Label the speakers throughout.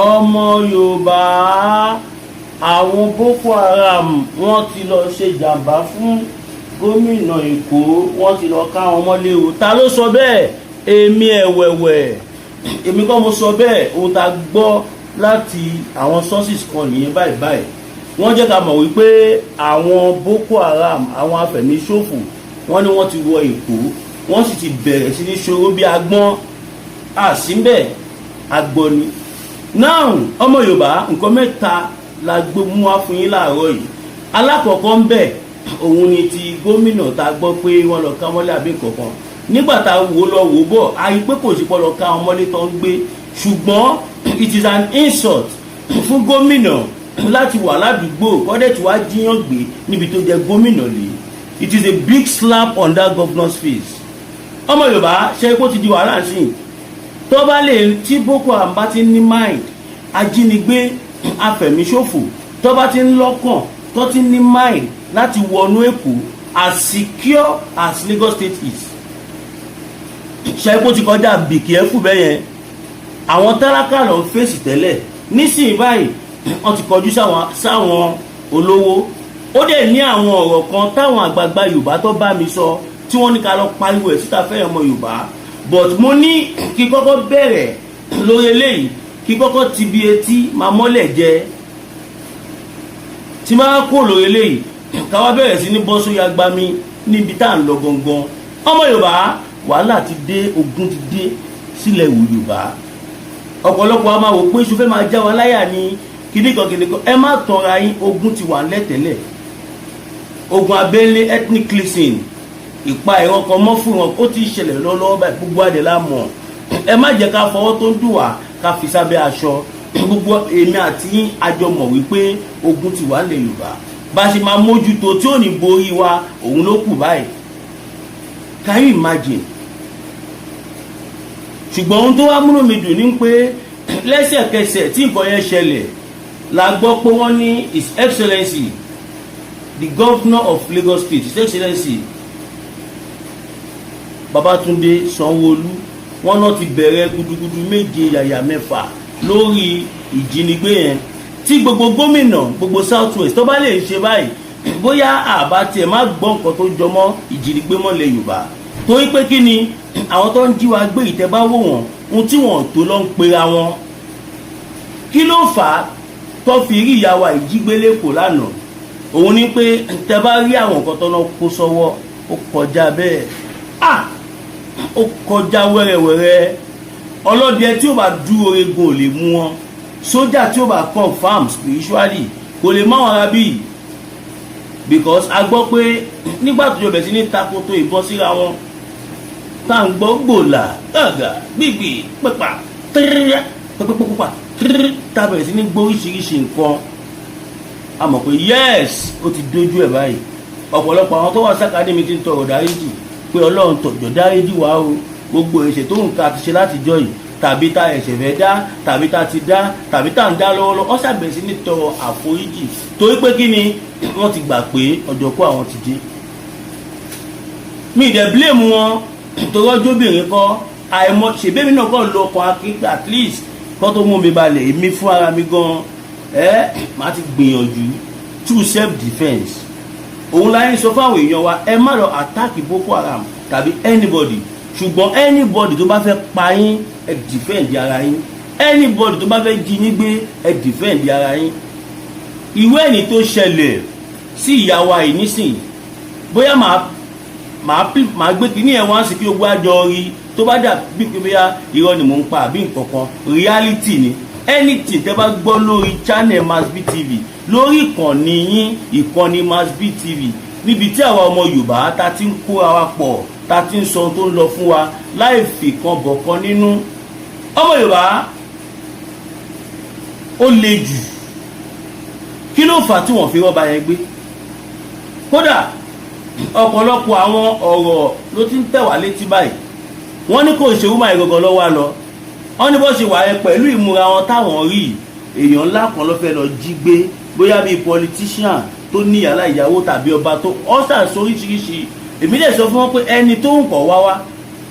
Speaker 1: ọmọ Yorùbá àwọn Boko Haram wọ́n ti lọ ṣe jàǹbá fún gómìnà Èkó, wọ́n ti lọ ká wọn mọ́lé o. Ta ló sọ bẹ́ẹ̀? Èmi ẹ̀wẹ̀wẹ̀, èmi kọ́ mo sọ bẹ́ẹ̀. Ohun tá gbọ́ láti àwọn sources kan nìyẹn báyìí. Wọ́n jẹ́ ká mọ̀ wípé àwọn Boko Haram, àwọn afẹ̀míṣòfò, wọ́n ní wọ́n ti wọ Èkó, wọ́n sì ti bẹ̀rẹ̀ sí ní ṣòro bí agbọ́n àsínbẹ̀ agbọ́ni. Now ọmọ Yorùbá, nǹkan mẹ́ta la gbé mú wá fún yín láàárọ̀ yìí. Alákọ̀ọ́kọ́ ń bẹ̀ òun ni ti gómìnà tá a gbọ́ pé wọ́n lọ ká mọ́lé àbí kankan. Nígbà tá a wò lọ wò bọ̀, a rí pé kò sí pọ́ lọ ká wọn mọ́lé tó ń gbé, ṣùgbọ́n it is an insult fún gómìnà láti wà ládùúgbò kọ́dẹ̀ tí wàá jíyàn gbé níbi tó jẹ́ gómìnà lè. It is a big slap on that governor's face. Ọmọ Yorùbá ṣe kó ti di wàhálà sí i. Tó bá lè tí Boko Haram bá ti ní mind, ajínigbé, afẹ̀míṣòfò, tó bá ti ń lọ́kàn, tó ti ní mind láti wọnú Èkó as secure as Lagos State is. Ṣe kó ti kọjá be careful bẹ́yẹn. Àwọn tálákà ló ń fèsì tẹ́lẹ̀, nísìnyí báyìí wọ́n ti kọjú sáwọn olówó. Ó dẹ̀ ní àwọn ọ̀rọ̀ kan táwọn àgbààgbà Yorùbá tó bá mi sọ tí wọ́n ní ká lọ pariwo ẹ̀ síta fẹ́yàn ọmọ Yorùbá, but mo ní kí kọ́kọ́ bẹ̀rẹ̀ lórí eléyìí, kí kọ́kọ́ ti bí etí máa mọ́lẹ̀ jẹ. Tí máa kó lórí eléyìí káwá bẹ̀rẹ̀ sí ní bọ́ sórí agbami níbi tá à ń lọ gangan. Ọmọ Yorùbá, wàhálà ti dé, ogun ti dé sílẹ̀ Yorùbá. Ọ̀pọ̀lọpọ̀ a máa wò pé ṣùfẹ́ máa já wa láyà ní kìnìkan. Ẹ má tanra yín, ogun ti wà lẹ́tẹ̀lẹ̀. Ogun abẹ́lé, ethnic cleansing, ìpa ẹ̀rọ kan mọ́ fún wọn, ó ti ṣẹlẹ̀ lọ́wọ́ báyìí, gbogbo adẹ̀ la mọ̀. Ẹ má jẹ́ ká fọwọ́ tó ń dùn wá ká fi sábẹ́ aṣọ. Gbogbo èmi àti yín àjọ mọ̀ wípé ogun ti wà lẹ̀ Yorùbá. Bá ṣe máa mójútó tí ò ní borí wa, òun ló kù báyìí. Can you imagine? Ṣùgbọ́n ohun tó wá múnú mi dùn ní pé lẹ́sẹ̀kẹsẹ̀ tí nǹkan yẹn ṣẹlẹ̀ la gbọ́ pé wọ́n ní His Excellency the Governor of Lagos State, His Excellency Babatunde Sanwo-Olu, wọ́n náà ti bẹ̀rẹ̀ gudugudu méje yàyà mẹ́fà lórí ìjínigbé yẹn. Tí gbogbo gómìnà gbogbo South West tó bá lè ṣe báyìí, bóyá àbá tiẹ̀ má gbọ́ nǹkan tó jọmọ́ ìjínigbé mọ́lẹ̀ Yorùbá. Torí pé kí ni àwọn tó ń jí wa gbé ìtẹ́bá wò wọ́n, ohun tí wọ́n tó lọ ń pera wọn. Kí ló fà á tó fi rí ìyá wa ìjígbélé kò lánàá? Òun ni pé tẹ́ bá rí àwọn nǹkan tó lọ kó sọ́wọ́, ó kọjá bẹ́ẹ̀. Ó kọjá wẹ́rẹ́wẹ́rẹ́. Ọlọ́dẹ tí ó bá dúró egun ò lè mú wọn. Sójà tí ó bá confam spiritually kò lè má wọn ra bíi. Because a gbọ́ pé nígbà tó jọbẹ̀ sí ní takoto ìbọn síra wọn, tá à ń gbọ́ gbòòlà gàgà gbìgbì pẹ́pà tẹ́rẹ́rẹ́ pẹ́pẹ́pẹ́pà tẹ́rẹ́rẹ́, tá a bẹ̀rẹ̀ sí ní gbọ́ oríṣiríṣi nǹkan. A mọ̀ pé yes, ó ti dojú ẹ̀ báyìí. Ọ̀pọ̀lọpọ̀ àwọn tó wà sákàdé mi ti ń tọrọ dáríjì pé Ọlọ́run tọ̀jọ̀ dáríjì wá o. Gbogbo ẹ̀ṣẹ̀ tó ń ka ti ṣe látijọ́ yìí, tàbí tá ẹ̀ṣẹ̀ fẹ́ dá, tàbí tá ti dá, tàbí tá ń dá lọ́wọ́lọ́wọ́, ó ṣàbẹ̀rẹ̀ sí ní tọrọ àforíjì. Torí pé kí ni wọ́n ti gbà pé ọjọ́ kó àwọn ti dé. Mi ìdẹ̀ blame wọn torí ọjọ́ obìnrin kọ́ àìmọ̀ ṣèbémi náà kọ́ lọ ọkọ̀ akíkà at least kọ́ tó mú mi balẹ̀, èmi fún ara mi gan máa ti gbìyànjú through self defence. Òun láyé sọ fáwọn èèyàn wa, ẹ má lọ attack Boko Haram tàbí anybody, ṣùgbọ́n anybody tó bá fẹ́ pa yín, ẹ defend ara yín. Anybody tó bá fẹ́ jí yín gbé, ẹ defend ara yín. Ìwé ẹni tó ṣẹlẹ̀ sí ìyá wa yìí nísìnyí, bóyá màá gbé kíní ẹ̀ wá sí kí ogun àjọ rí, tó bá dà bí pé bóyá irọ́ ni mò ń pa àbí nǹkan kan, reality ni. Anything tẹ́ bá gbọ́ lórí channel Masbi TV, lórí ìkànnì yín, ìkànnì Masbi TV, níbi tí àwa ọmọ Yorùbá ta ti ń kó ara pọ̀, ta ti ń sọ ohun tó ń lọ fún wa láì fi kan bọ̀kan nínú. Ọmọ Yorùbá, ó le jù. Kí ló fà tí wọ́n fi rọ́bà yẹn gbé? Kódà ọ̀pọ̀lọpọ̀ àwọn ọ̀rọ̀ ló ti ń tẹ̀ wá létí báyìí. Wọ́n ní kò ṣe wúmà ìgangan lọ́wọ́ lọ. Wọ́n ní bó ṣe wà yẹn pẹ̀lú ìmúra wọn táwọn rí, èèyàn ńlá kan ló fẹ́ lọ jí gbé, bóyá bíi politician tó ní ìyálà ìyàwó tàbí ọba tó ọ́sà sóríṣiríṣi. Èmi dẹ̀ sọ fún wọn pé ẹni tó ń kọ̀ wá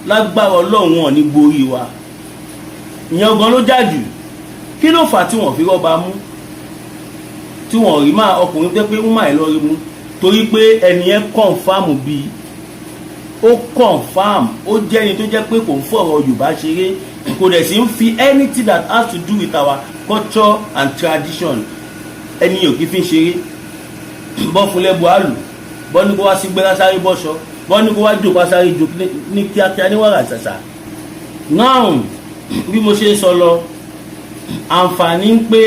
Speaker 1: lágbára Ọlọ́run wọn ní borí wa. Ìyẹn gan ló jájú. kí ló fà tí wọ́n fi rọ́ba mú tí wọ́n rí máa ọkùnrin tẹ́ pé ń máa lọ rí mú torí pé ẹni yẹn kọ̀ǹfàmù bíi ó kọ̀ǹfàmù ó jẹ́ ẹni tó jẹ́ pé kò ń fọ̀rọ̀ Yorùbá ṣeré kò dẹ̀ sí ń fi anything that has to do with our culture and tradition ẹni yóò kí fi ń ṣeré bọ́ fún lẹ́bù àlù bọ́ ní kó wá sí gbéra sáré bọ́ṣọ bọ́ ní kó wá jòkó sáré jò ní kíákíá ní wàrà ṣàṣà. now bí mo ṣe sọ lọ àǹfààní ń pé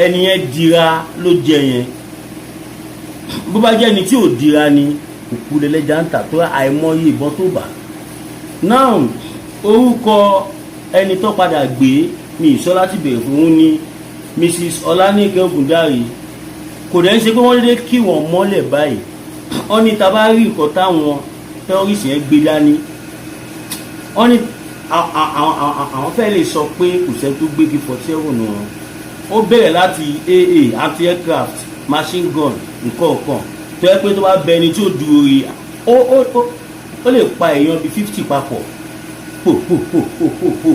Speaker 1: ẹni yẹn dira ló jẹ yẹn bó bá jẹ́ ẹni tí ò dira ni òkú lẹ́lẹ́jà ń tà tó àìmọye ìbọn tó bà. now orúkọ ẹni tó padà gbé ní ìsọ láti bẹ̀rẹ̀ fún un ní Mrs. Ọlánìkẹ́ Ògúndáre kò dẹ̀ ń ṣe pé wọ́n dédé kí wọ́n mọ́lẹ̀ báyìí wọ́n ní tá bá rí nǹkan táwọn tẹ́rọ́rìsì yẹn gbé dání wọ́n ní àwọn fẹ́ lè sọ pé kò sẹ́ni tó gbé K47 wọn ó bẹ̀rẹ̀ láti AA anti-aircraft machine gun nǹkan kan tó yẹ pé tó bá bẹ ẹni tí ó dúró rí ó lè pa èèyàn bíi 50 papọ̀ pò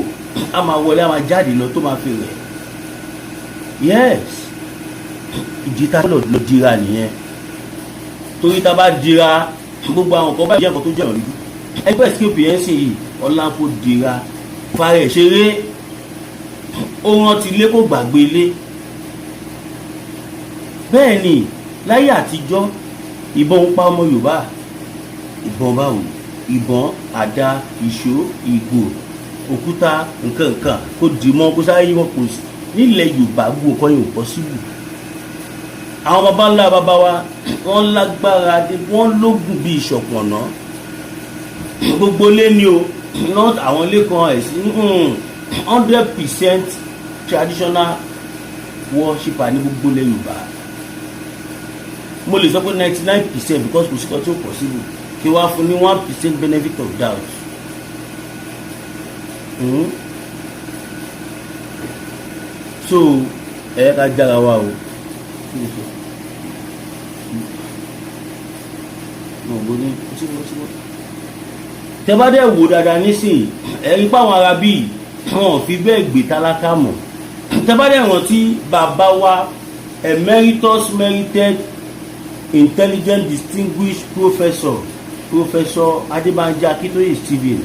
Speaker 1: a máa wọlé a máa jáde lọ tó máa fi rẹ̀ yes ìjìta lọ dira nìyẹn torí tá a bá dira gbogbo àwọn kan bá jẹ́ nǹkan tó jẹ́ ìrìndú ẹgbẹ́ SKPNC yìí ọ̀làǹkó dira farẹ̀ ṣeré ó rántí ilé kó gbàgbé ilé bẹ́ẹ̀ ni láyé àtijọ́ ìbọn ń pa ọmọ Yorùbá ìbọn báwo ìbọn àdá ìṣó ìgò òkúta nǹkan kó dì mọ́ kó sáré wọn kò sí nílẹ̀ Yorùbá gbogbo nǹkan yìí ò possible. àwọn baba ńlá baba wa wọ́n lágbára dé wọ́n lógun bíi ìṣọ̀pọ̀nà gbogbo lé ní o not àwọn ilé kan ẹ̀ sí 100% traditional worshipper ní gbogbo lé Yorùbá mo lè sọ pé 99% because kò sí kan tí ó possible kí wá fún ní 1% benefit of doubt. So ká jára wa o tẹ bá dẹ̀ wò dáadáa nísìnyí ẹ̀rí páwọn ará bíi wọn fi bẹ́ẹ̀ gbé tálákà mọ́ tẹ bá dẹ̀ rántí bàbá wa emeritus merited intelligent distinguished professor Adébánjí Akíntóyè Stephen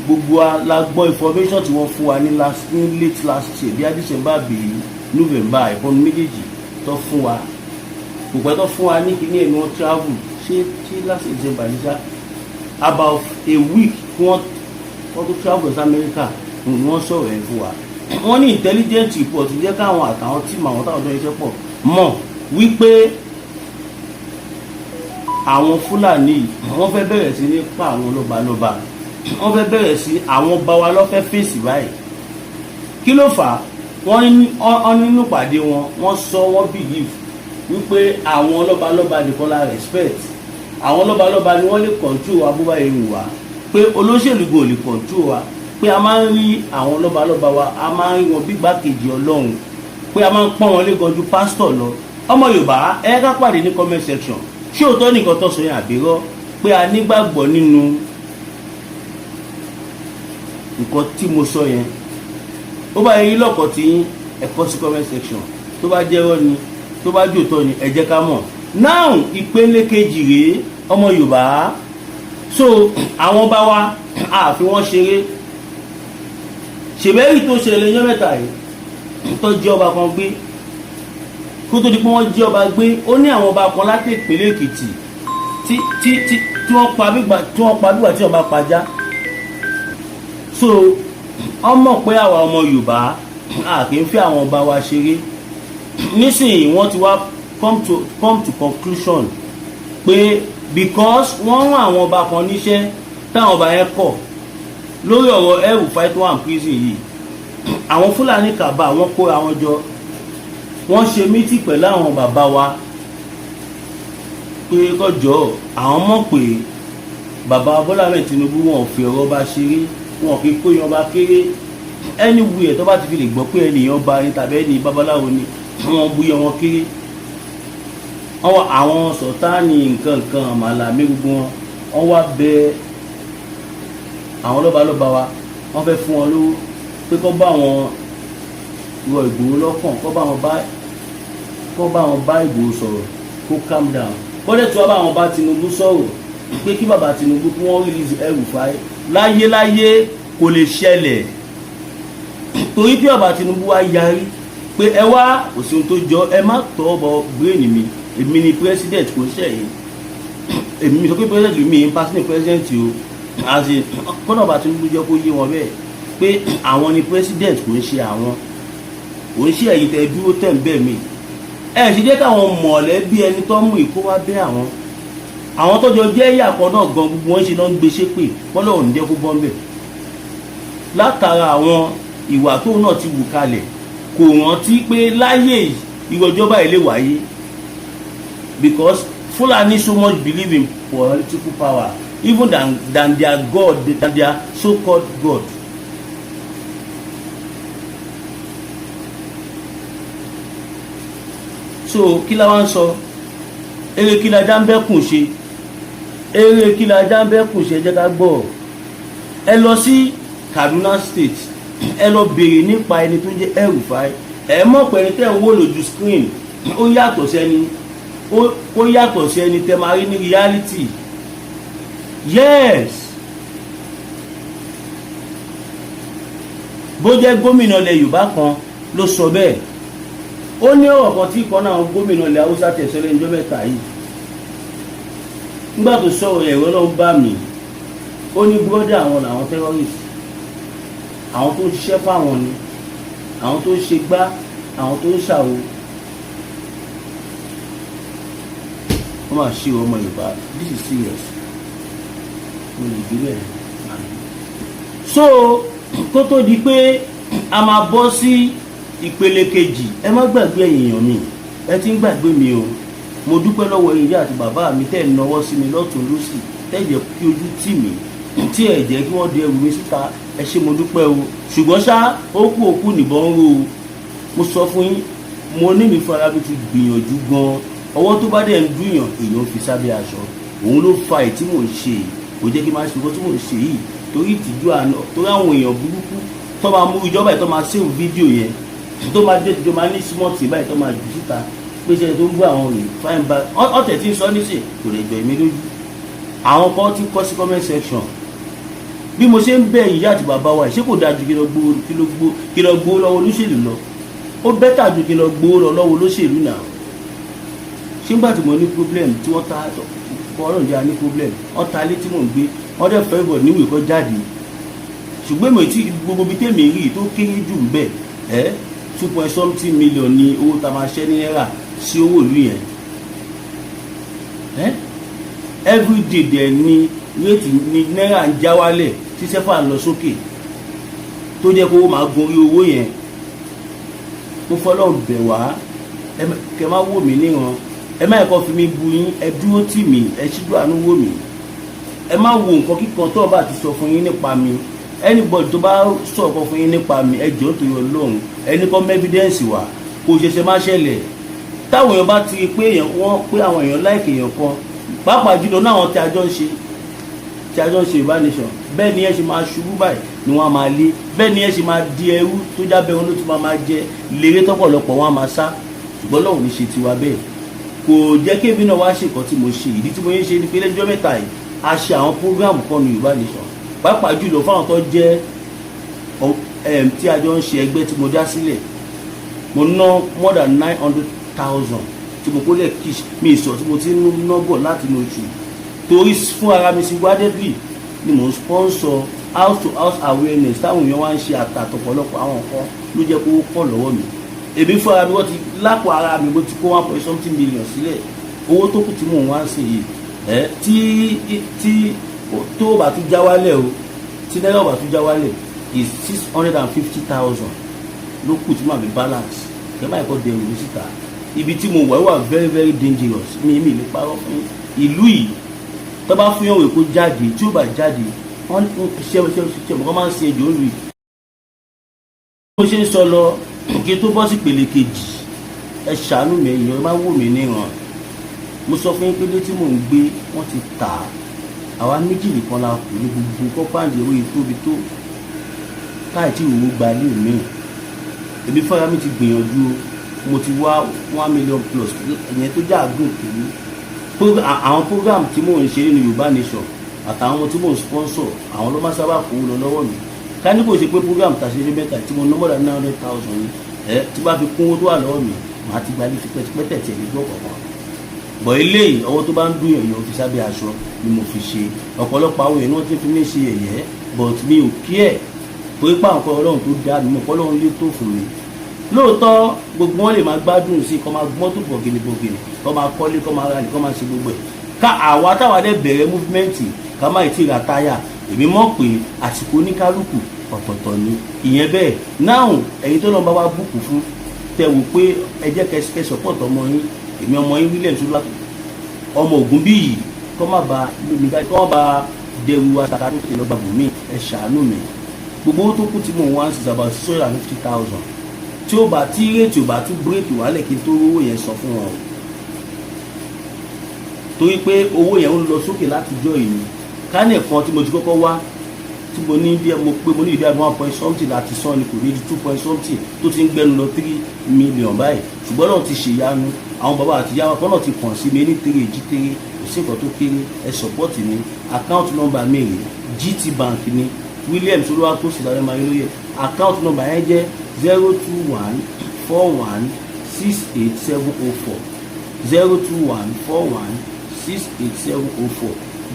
Speaker 1: gbogbo la gbọ́ information tí wọ́n fún wa ní late last year bí i December bíi November ìbọn méjèèjì tó fún wa kò pẹ́ tó fún wa ní kíní ẹ̀mí wọn travel ṣé last December níṣà about a week wọ́n tó travel sí America ni wọ́n sọ̀rọ̀ ẹ̀ fún wa wọ́n ní intelligent report jẹ́ káwọn àtàwọn tíìmù àwọn táwọn tó ń ṣiṣẹ́ pọ̀ mọ̀ wípé àwọn Fúlàní wọ́n fẹ́ bẹ̀rẹ̀ sí ní pa àwọn lọ́balọ́ba wọ́n fẹ́ bẹ̀rẹ̀ sí àwọn bá wa lọ́fẹ́ fèsì báyìí kí ló fà á wọ́n nínú pàdé wọ́n sọ wọ́n believe wípé àwọn lọ́balọ́ba nìkan la respect àwọn lọ́balọ́ba ni wọ́n lè control wa bó bá yẹ wù wá pé olóṣèlú kò lè control wa pé a máa ń rí àwọn lọ́balọ́ba wa a máa ń rí wọn bí gbàkejì Ọlọ́run pé a máa ń pọ́n wọn lé gan ju pásítọ̀ lọ ọmọ Yorùbá ẹ ká pàdé ní comment section ṣé òótọ́ nìkan tó sọ yẹn àbírọ́ pé a nígbàgbọ́ nínú nǹkan tí mo sọ yẹn ó bá yẹ lọ́kọ̀ tí ẹ kọ sí comment section tó bá jẹ́rọ́ ni tó bá jòótọ́ ni ẹ jẹ́ ká mọ̀. now ìpele kejì rèé ọmọ Yorùbá so àwọn bá wa àfi wọ́n ṣeré ṣèbẹ́rì tó ṣẹlẹ̀ yẹn mẹ́ta yìí tó jẹ́ ọba kan gbé kó tó di pé wọ́n jẹ́ ọba gbé ó ní àwọn ọba kan láti ìpínlẹ̀ Èkìtì tí wọ́n pa bígbà tí ọba pajá so ọmọ pé àwa ọmọ Yorùbá a kì í fi àwọn ọba wa ṣeré nísìnyí wọ́n ti wá come to conclusion pé because wọ́n rán àwọn ọba kan níṣẹ́ táwọn ọba yẹn kọ̀ lórí ọ̀rọ̀ El-Rufai tó wà ní prison yìí àwọn Fúlàní Kàbá wọ́n kó àwọn jọ wọ́n ṣe mítì pẹ̀lú àwọn bàbá wa pé kọjọ́ àwọn mọ̀ pé bàbá Bọ́lá Ahmed Tinubu wọn ò fi ọ̀rọ̀ bá ṣeré wọn kì í kó yan bá kéré anywhere tó bá ti fi lè gbọ́ pé ènìyàn bá ní tàbí ẹni babaláwo ni wọ́n bú yan wọn kéré àwọn sọ̀tánì nǹkan àmàlà mi gbogbo wọ́n wá bẹ àwọn lọ́balọ́ba wa wọ́n fẹ́ fún wọn lówó pé kọ́ bá wọn rọ Ìgbòho lọ́kàn, kọ́ bá wọn bá Ìgbòho sọ̀rọ̀ kó calm down. Bọ́dẹ̀ tí wọ́n bá wọn bá Tinubu sọ̀rọ̀ pé kí bàbá Tinubu kí wọ́n release El-Rufai láyé kò lè ṣẹlẹ̀, torí pé bàbá Tinubu wá yarí pé ẹ wá òsì tó jọ, ẹ má tọ́ bọ brain mi, èmi ni president kò ṣẹ̀yìn, èmi sọ pé president mi ń pass ní president o, àti kọ́nà bàbá Tinubu jẹ́ kó yé wọn bẹ́ẹ̀ pé àwọn ni president kò ń ṣe àwọn, kò ń ṣe ẹ̀yìn tẹ́ dúró tẹ̀ ń bẹ̀ mí. Ẹ ṣe jẹ́ káwọn mọ̀lẹ́bí ẹni tó mú ìkó wá bẹ́ àwọn tó jọ jẹ́ ìyàpọ̀ náà gan gbogbo wọn ṣe náà ń gbé ṣépè wọ́n lọ́wọ́ ń jẹ́ kó bọ́ ń bẹ̀. Látara àwọn ìwà tóun náà ti wù kalẹ̀ kò rántí pé láyé ìrọ̀jọba ilé wáyé, because Fulani so much believe in political power even than their God, than their so-called God. So kí la wá ń sọ, eré kí la Jambekun ṣe, eré kí la Jambekun ṣe, jẹ́ ká gbọ́. Ẹ lọ sí Kaduna State, ẹ lọ béèrè nípa ẹni tó jẹ́ El-Rufai, ẹ mọ̀ pé ẹni tẹ́ ń wò lójú screen ó yàtọ̀ sí ẹni tẹ́ máa rí ní reality. Yes, bó jẹ́ gómìnà ilẹ̀ Yorùbá kan ló sọ bẹ́ẹ̀. Ó ní ọ̀rọ̀ kan tí ìkan náà gómìnà ilẹ̀ Haúsá tẹ̀sọ́lẹ̀ ní ọjọ́ mẹ́ta yìí, nígbà tó sọ̀rọ̀ ẹ̀rọ lọ́wọ́ bá mi, ó ní bọ́dà àwọn làwọn terrorist, àwọn tó ń ṣiṣẹ́ fáwọn ni, àwọn tó ń ṣe gbá, àwọn tó ń ṣàwo. Wọ́n máa ṣe ọmọ Yorùbá, this is serious. Mo lè gbé bẹ́ẹ̀. So kó tó di pé a máa bọ́ sí ìpele kejì, ẹ má gbàgbé èèyàn mi, ẹ ti ń gbàgbé mi o. Mo dúpẹ́ lọ́wọ́ ìyá àti bàbá mi tẹ́ ẹ̀ náwó sí mi lọ́tún lósì, tẹ́ ẹ̀ jẹ́ kí ojú tì mí, tí ẹ̀ jẹ́ kí wọ́n di ẹrù mi síta, ẹ ṣé mo dúpẹ́ o. Ṣùgbọ́n ṣá òkú nìbọn ń ro o. Mo sọ fún yín, mo ní mi fún ara mi ti gbìyànjú gan-an. Ọwọ́ tó bá dẹ̀ ń dùnyàn èèyàn fi sábẹ́ aṣọ, òun ló fa èyí tí mò ń ṣe, kò jẹ́ kí n máa ṣe nǹkan tí mò ń ṣe yìí torí ìtìjú àná, torí àwọn èèyàn burúkú tó máa mú ìjọba yìí tó máa save fídíò yẹn, tó máa dé tó máa ní símọ́ọ̀tì báyìí tó máa jù síta pé ṣe tó ń gbọ́ àwọn rè fine bag ọ̀tẹ̀ tí ń sọ níṣẹ́ kò lè jọ èmi lójú. Àwọn kan ti kọ́ sí comment section bí mo ṣe ń bẹ ìyá àti bàbá wa ṣé kò dájú kí lọ gbowó lọ́wọ́ olóṣèlú lọ, ó bẹ́tà ju kí lọ gbowó lọ́wọ́ olóṣèlú náà. Ṣé nígbà tí mo ní problem tí wọ́n ta ọ̀rọ̀ ìjà ní problem, wọ́n ta ilé tí mò ń gbé, wọ́n dẹ̀ fẹ́ bọ̀ níwèé kọ́ jáde, ṣùgbọ́n mo ti gbogbo bíi tèmi rí tó kéré jù ń bẹ̀ 2.something million ní owó tá a máa ṣẹ́ ní náírà sí owó ìlú yẹn. Everyday dẹ̀ ni réètì ní náírà ń já wálẹ̀ tí sẹ́fà ń lọ sókè tó jẹ́ kó máa gorí owó yẹn. Mo fọlọ́run bẹ̀ wá, kẹ má wò mí níran, ẹ má ẹ̀kọ́ fi mi bu yín, ẹ dúró tì mí, ẹ ṣíjú àánú wò mí, ẹ má wo nǹkan kíkan tó bá ti sọ fún yín nípa mi. Anybody tó bá sọ̀rọ̀ fún yín nípa mi, ẹ jọ̀ọ́ torí Ọlọ́run ẹni kọ́ evidence wá, kò ṣẹ̀ṣẹ̀ má ṣẹlẹ̀. Táwọn èèyàn bá ti rí pé àwọn èèyàn láìkè èèyàn kan, pàápàá jùlọ náà àwọn tí a jọ ń ṣe ìbánisọ̀, bẹ́ẹ̀ ni ẹ ṣe máa ṣubú báyìí ni wọ́n á máa lé, bẹ́ẹ̀ ni ẹ ṣe máa di ẹrú tó jábẹ́ wọn ló tún máa jẹ léré tọ́pọ̀lọpọ̀ wọn á máa sá. Ṣùgbọ́n Ọlọ́run ní ṣe tiwa bẹ́ẹ̀, kò jẹ́ kí èmi náà wá ṣe nǹkan tí mo ṣe. Ìdí tí mo yẹn ṣe ni pé lẹ́jọ́ mẹ́ta yìí a ṣe àwọn program kan ní ìbánisọ̀, pàápàá jùlọ fáwọn tó jẹ́ tí a jọ ń ṣe ẹgbẹ́ tí mo dá sílẹ̀. Mo ná more than 900,000 tí mo kó lẹ̀ kí mi sọ tí mo ti ń ná bọ̀ láti inú oṣù, torí fún ara mi sí wádẹ́bì ni mo ń sponsor house to house awareness táwọn èèyàn wá ń ṣe àtàtọ̀pọ̀lọpọ̀ àwọn nǹkan ló jẹ́ kó pọ̀ lọ́wọ́ mi. Èmi fún ara mi wọ́n ti lápò ara mi, mo ti kó 1.something million sílẹ̀. Owó tó kù tí mò ń wá sí yìí tí tó bá tún já wálẹ̀ o, tí náírà bá tún já wálẹ̀ is 650,000 ló kù tí màá fi balance. Kẹ́ máa kọ́ dẹrù mi síta. Ibi tí mo wà very very dangerous, mi lè parọ́ fún ìlú yìí. Tó bá fún yàn kó jáde, tí ó bá jáde wọ́n ṣe mọ̀ kọ́ máa ń ṣe ẹjọ́ rí. Mo ṣe ń sọ lọ kí tó bọ́ sí ìpele kejì, ẹ ṣàánú mi, èèyàn máa wò mí níran. Mo sọ fún yín pé ilé tí mò ń gbé wọ́n ti tà á, àwa méjì nìkan la kù ní gbogbo kọ́páǹdì owó ìtóbi tó. káàtì òwò gba ilé mi èmi fúnra mi ti gbìyànjú mo ti wá 1 million plus ìyẹn tó jẹ́ àgùn pẹ̀lú àwọn program tí mò ń ṣe nínú Yorùbá Nation àtàwọn tí mò ń sponsor àwọn ló máa sábà kó lọ lọ́wọ́ mi ká ní kò ṣe pé program tàṣírí mẹ́ta tí mo ná more than 900,000 ní tí bá fi kún owó tó wà lọ́wọ́ mi màá ti gbalẹ̀ tipẹ́tipẹ́ tẹ̀tẹ̀ ní gbọ́ kọ̀ọ̀kan bọ̀ eléyìí ọwọ́ tó bá ń dún èèyàn fi sábẹ́ aṣọ ni mo fi ṣe ọ̀pọ̀lọpọ̀ àwọn èèyàn tí fi mí ṣe ẹ̀yẹ́ but mi ò kí ẹ̀ torí pé àwọn Ọlọ́run tó dá mi mọ̀ Ọlọ́run lé tó fún mi lóòótọ́ gbogbo wọn lè máa gbádùn sí kọ́ máa gbọ́n tó bọ̀gìnì kọ́ máa kọ́lé kọ́ máa ralẹ̀ kọ́ máa ṣe gbogbo ẹ̀ ká àwa táwa dẹ̀ bẹ̀rẹ̀ múfímẹ́ǹtì ká má ti ra táyà èmi mọ̀ pé àsìkò oníkálukú ọ̀tọ̀ọ̀tọ̀ ni ìyẹn bẹ́ẹ̀ náà ẹ̀yin tó lọ́n bá wá bùkù fún tẹ wò pé ẹ jẹ́ kẹ́ support ọmọ yín èmi ọmọ yín William Soluwa ọmọ Ògún bí yìí kọ́ má ba lómi ká kọ́ má ba dẹrù àtàkà tó tẹ̀lé ọgbà bùnmí ẹ ṣàánú mi gbogbo owó tó kù tí mò ń wá ń six about 650,000 tí ó bá tí réètì ò bá tún bírèkì wálẹ̀ kí n tó rówó yẹn sọ fún wọn o torí pé owó yẹn ń lọ sókè látijọ́ ìní kánẹ̀ kan tí mo ti kọ́kọ́ wá tí mo ní bí mo pé mo ní ìdí àdúrà 1 something láti sàn ni kò ní di 2 something tó ti ń gbẹnu lọ 3 million báyìí ṣùgbọ́n náà ti ṣèyanu àwọn bàbá àti ìyá kan náà ti kàn sí mi ní 3 èjì 3 kò sí nǹkan tó kéré ẹ support mi account number mi rè GT Bank ni William Soluwa tó sì lára máa ń lóye account number yẹn jẹ́ 02141687040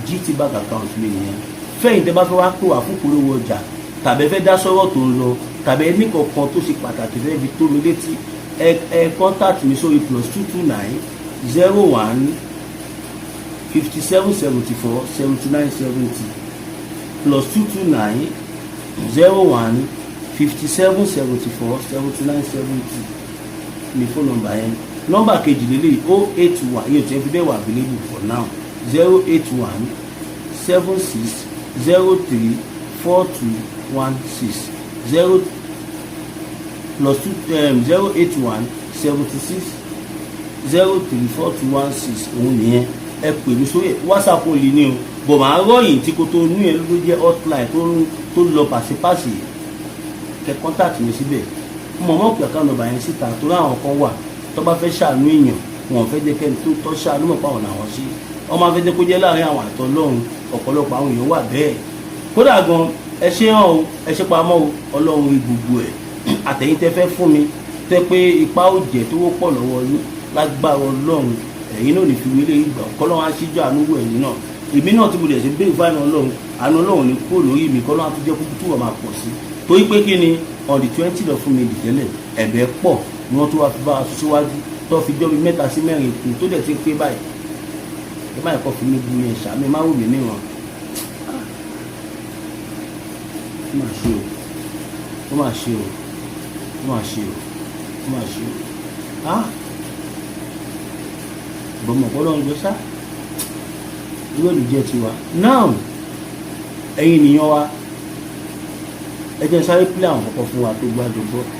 Speaker 1: GT Bank account mi nìyẹn fẹ́yìn tẹ́ bá fẹ́ wá pè wá fún polówó ọjà tàbí ẹ fẹ́ dá sọ́rọ̀ tó ń lọ tàbí ẹni kankan tó ṣe pàtàkì fẹ́ fi tó mi létí ẹ contact mi sórí +229 01 57 74 79 70 +229 01 57 74 79 70 ní fóònù nọ́mbà yẹn nọ́mbà kejì lélẹ̀ 081 yóò tẹ́ fi bẹ́ẹ̀ wà available for now 081 76 03 4216 0 plus 081 76 03 4216 òun nìyẹn ẹ pè mí sórí WhatsApp olè ní o bọ̀ máa rọ́yìn tí kò tó ní ẹ ló jẹ́ hotline tó lọ pàṣípàṣì kẹ contact mi síbẹ̀ mo mọ̀ pé àkànnà ọba yẹn síta tó láwọn kan wà tó bá fẹ́ ṣàánú èèyàn wọn fẹ́ jẹ́ kẹ́ni tó tọ́ ṣàánú mọ̀ páwọn làwọn sí ọmọ afẹ́ jẹ́ kó jẹ́ láàrin àwọn àtọ́ lọ́run ọ̀pọ̀lọpọ̀ àwọn èèyàn wà bẹ́ẹ̀ kódà gan ẹ ṣe hàn o ẹ ṣe pamọ́ o ọlọ́run rí gbogbo ẹ̀ àtẹ̀yìn tẹ́ fẹ́ fún mi tẹ́ pé ipá ò jẹ́ tó wọ́pọ̀ lọ́wọ́ yín lágbára ọlọ́run ẹ̀yin náà ní fi wílé ìgbà kọ́lọ́run á ṣíjú àánú wò ẹ̀yin náà èmi náà tí mo dẹ̀ sí bẹ́ẹ̀ fáìnà ọlọ́run àánú ọlọ́run ní kúrò lórí mi kọ́lọ́run á tún jẹ́ kúkú túbọ̀ máa pọ̀ sí torí pé kí ni on the 20 lọ fún mi dìtẹ́lẹ̀ ẹ̀bẹ̀ pọ̀ ni wọ́n tó wá fi bá a síwájú tó fi jọ́ mi 3 sí 4 kù tó dẹ̀ ti pé báyìí ẹ má ẹ̀kọ́ fi mi bu yẹn ṣàmì má wù mí níwọ̀n ó mà ṣe o ó mà ṣe o ó mà ṣe o ó mà ṣe o bọ́mọ̀ kọ́lọ́ ń gbé sá irú olùjẹ́ tiwa now ẹ̀yin ènìyàn wa ẹ jẹ́ sáré pílẹ̀ àwọn kọ̀ọ̀kan fún wa tó gbádùn gbọ́.